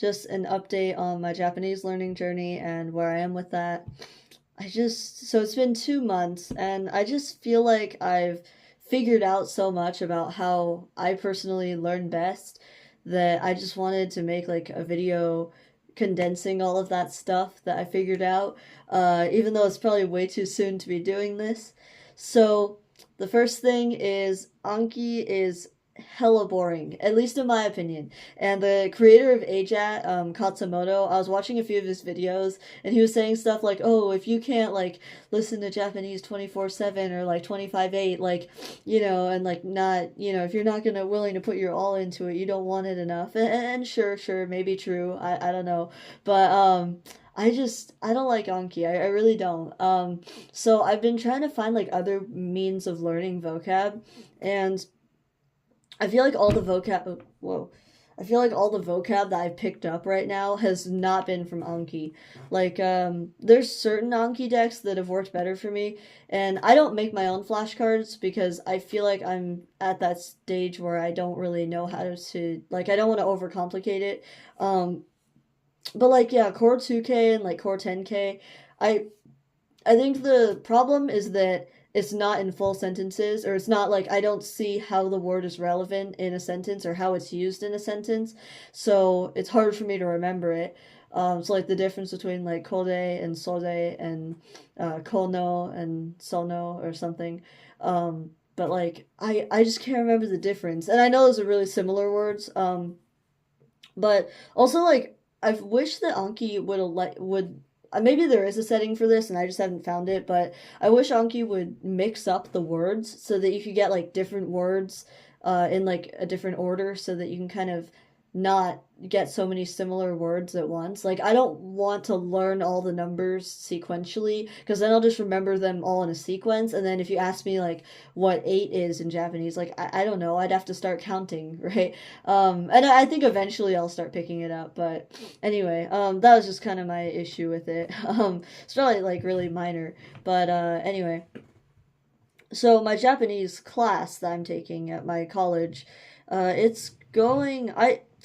just an update on my Japanese learning journey and where I am with that. So it's been 2 months, and I just feel like I've figured out so much about how I personally learn best that I just wanted to make like a video condensing all of that stuff that I figured out, even though it's probably way too soon to be doing this. So, the first thing is Anki is hella boring, at least in my opinion. And the creator of AJAT, Katsumoto, I was watching a few of his videos, and he was saying stuff like, "Oh, if you can't like listen to Japanese 24/7 or like 25/8, like and like not, if you're not gonna willing to put your all into it, you don't want it enough." And sure, maybe true. I don't know, but I don't like Anki. I really don't. So I've been trying to find like other means of learning vocab, and I feel like all the vocab. Whoa. I feel like all the vocab that I've picked up right now has not been from Anki. Like, there's certain Anki decks that have worked better for me, and I don't make my own flashcards because I feel like I'm at that stage where I don't really know how to, like, I don't want to overcomplicate it. Um, but like, yeah, Core 2K and like Core 10K, I I think the problem is that it's not in full sentences, or it's not like I don't see how the word is relevant in a sentence or how it's used in a sentence, so it's hard for me to remember it. So like the difference between like kode and sode and kono and sono or something. But like I just can't remember the difference, and I know those are really similar words. But also like I wish that Anki would maybe there is a setting for this and I just haven't found it, but I wish Anki would mix up the words so that you could get like different words in like a different order so that you can kind of not get so many similar words at once. Like I don't want to learn all the numbers sequentially because then I'll just remember them all in a sequence, and then if you ask me like what 8 is in Japanese, like I don't know, I'd have to start counting, right? And I think eventually I'll start picking it up, but anyway, that was just kind of my issue with it. It's probably like really minor, but anyway. So my Japanese class that I'm taking at my college, it's going.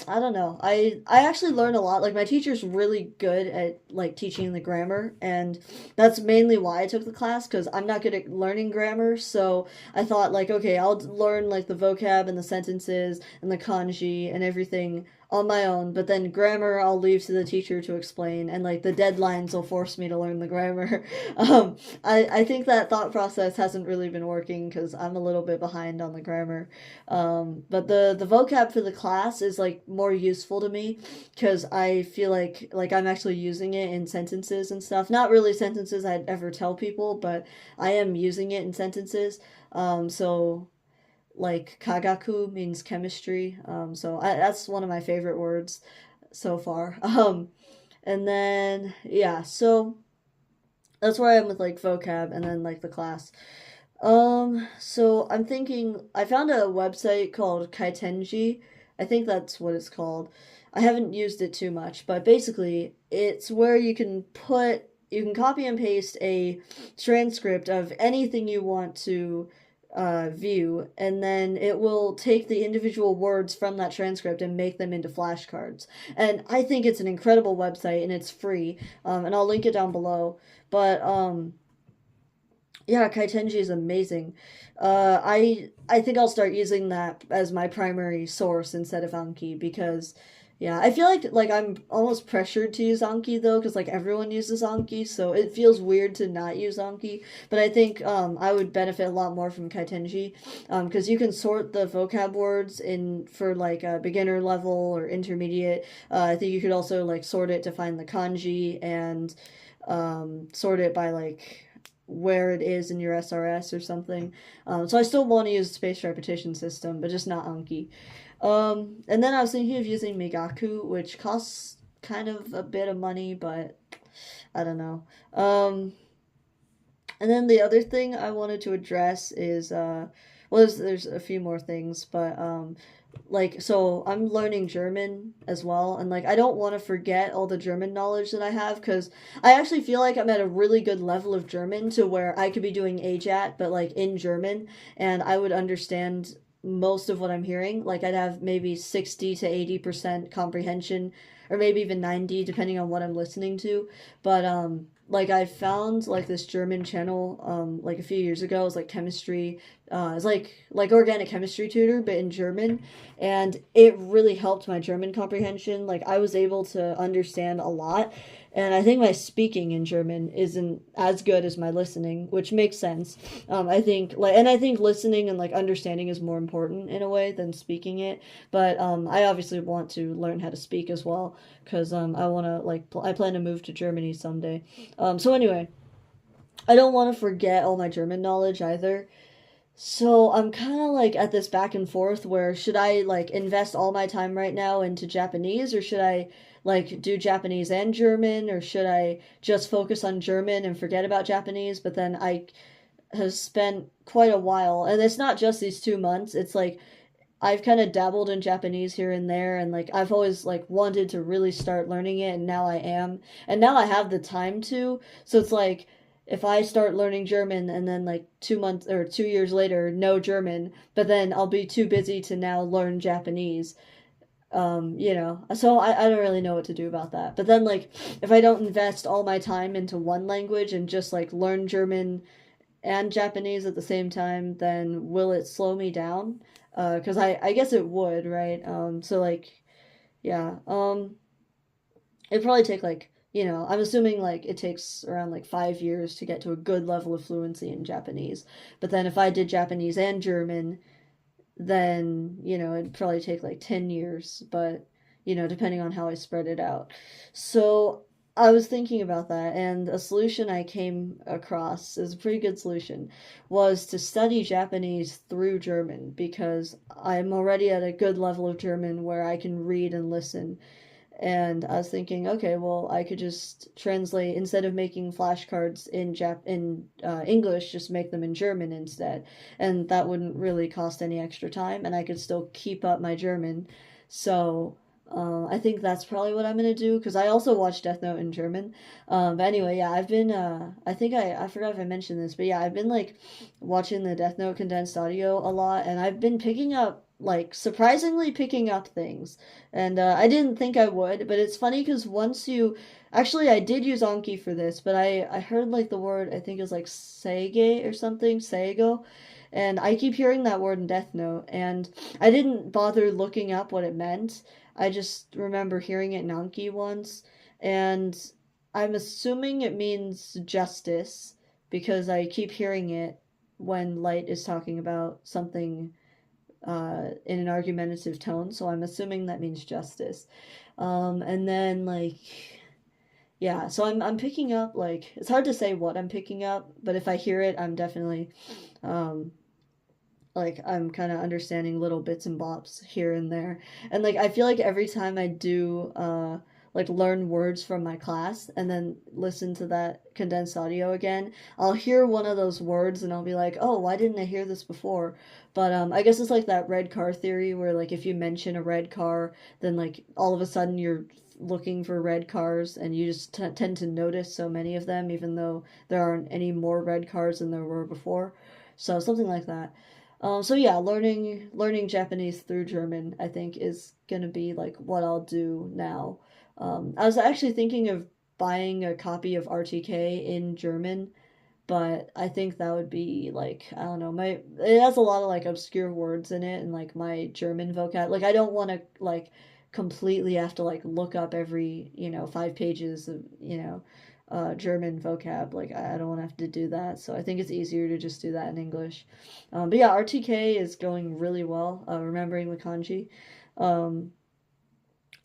I don't know. I actually learn a lot. Like my teacher's really good at like teaching the grammar, and that's mainly why I took the class because I'm not good at learning grammar. So I thought like, okay, I'll learn like the vocab and the sentences and the kanji and everything on my own, but then grammar I'll leave to the teacher to explain, and like the deadlines will force me to learn the grammar. I think that thought process hasn't really been working because I'm a little bit behind on the grammar. But the vocab for the class is like more useful to me because I feel like I'm actually using it in sentences and stuff. Not really sentences I'd ever tell people, but I am using it in sentences. So like kagaku means chemistry. That's one of my favorite words so far. And then yeah, so that's where I am with like vocab and then like the class. So I'm thinking I found a website called Kaitenji. I think that's what it's called. I haven't used it too much, but basically it's where you can copy and paste a transcript of anything you want to view, and then it will take the individual words from that transcript and make them into flashcards. And I think it's an incredible website, and it's free. And I'll link it down below. But yeah, Kaitenji is amazing. I think I'll start using that as my primary source instead of Anki because yeah, I feel like I'm almost pressured to use Anki though because like everyone uses Anki, so it feels weird to not use Anki. But I think I would benefit a lot more from Kaitenji because you can sort the vocab words in for like a beginner level or intermediate. I think you could also like sort it to find the kanji and sort it by like where it is in your SRS or something. So I still want to use the spaced repetition system, but just not Anki. And then I was thinking of using Migaku, which costs kind of a bit of money, but I don't know. And then the other thing I wanted to address is, well, there's a few more things, but like so I'm learning German as well, and like I don't want to forget all the German knowledge that I have because I actually feel like I'm at a really good level of German to where I could be doing AJAT but like in German, and I would understand most of what I'm hearing. Like I'd have maybe 60 to 80% comprehension or maybe even 90 depending on what I'm listening to. But like I found like this German channel like a few years ago. It was like chemistry. It's like organic chemistry tutor, but in German, and it really helped my German comprehension. Like I was able to understand a lot, and I think my speaking in German isn't as good as my listening, which makes sense. I think and I think listening and like understanding is more important in a way than speaking it. But I obviously want to learn how to speak as well because I want to I plan to move to Germany someday. So anyway, I don't want to forget all my German knowledge either. So I'm kind of like at this back and forth where should I like invest all my time right now into Japanese, or should I like do Japanese and German, or should I just focus on German and forget about Japanese? But then I have spent quite a while, and it's not just these 2 months. It's like I've kind of dabbled in Japanese here and there, and like I've always like wanted to really start learning it, and now I am, and now I have the time to. So it's like if I start learning German and then like 2 months or 2 years later, no German, but then I'll be too busy to now learn Japanese. So I don't really know what to do about that. But then like if I don't invest all my time into one language and just like learn German and Japanese at the same time, then will it slow me down? Because I guess it would, right? So like, yeah, it'd probably take like, I'm assuming like it takes around like 5 years to get to a good level of fluency in Japanese. But then if I did Japanese and German, then, it'd probably take like 10 years, but, depending on how I spread it out. So I was thinking about that, and a solution I came across is a pretty good solution was to study Japanese through German because I'm already at a good level of German where I can read and listen. And I was thinking, okay, well, I could just translate instead of making flashcards in English, just make them in German instead, and that wouldn't really cost any extra time, and I could still keep up my German. So I think that's probably what I'm gonna do because I also watch Death Note in German. But anyway, yeah, I've been I think I forgot if I mentioned this, but yeah, I've been like watching the Death Note condensed audio a lot, and I've been picking up like surprisingly picking up things, and I didn't think I would, but it's funny because once you actually I did use Anki for this, but I heard like the word I think is like Seige or something, Seigo, and I keep hearing that word in Death Note, and I didn't bother looking up what it meant. I just remember hearing it in Anki once, and I'm assuming it means justice because I keep hearing it when Light is talking about something in an argumentative tone, so I'm assuming that means justice. And then like yeah, so I'm picking up like it's hard to say what I'm picking up, but if I hear it, I'm definitely um like I'm kind of understanding little bits and bops here and there. And like I feel like every time I do like learn words from my class and then listen to that condensed audio again, I'll hear one of those words and I'll be like, "Oh, why didn't I hear this before?" But I guess it's like that red car theory where like if you mention a red car, then like all of a sudden you're looking for red cars and you just tend to notice so many of them even though there aren't any more red cars than there were before. So something like that. So yeah, learning Japanese through German, I think, is gonna be like what I'll do now. I was actually thinking of buying a copy of RTK in German, but I think that would be like I don't know, my it has a lot of like obscure words in it and like my German vocab. Like I don't want to like completely have to like look up every 5 pages of German vocab. Like I don't want to have to do that. So I think it's easier to just do that in English. But yeah, RTK is going really well. Remembering the kanji. Um,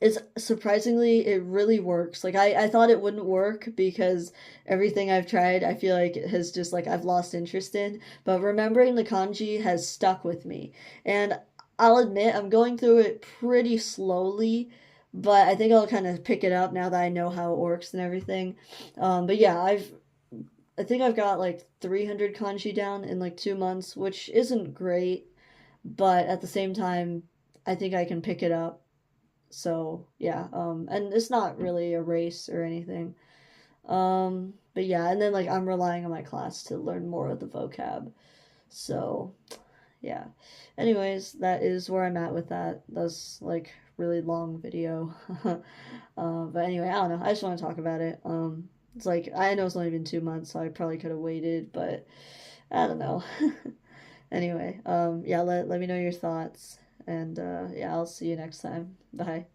it's surprisingly it really works. Like I thought it wouldn't work because everything I've tried I feel like it has just like I've lost interest in. But remembering the kanji has stuck with me. And I'll admit I'm going through it pretty slowly, but I think I'll kind of pick it up now that I know how it works and everything. But yeah, I think I've got like 300 kanji down in like 2 months, which isn't great, but at the same time, I think I can pick it up. So yeah, and it's not really a race or anything. But yeah, and then like I'm relying on my class to learn more of the vocab. So yeah. Anyways, that is where I'm at with that. That's like really long video. But anyway, I don't know. I just want to talk about it. It's like I know it's only been 2 months, so I probably could have waited, but I don't know. Anyway, yeah, let me know your thoughts, and yeah, I'll see you next time. Bye.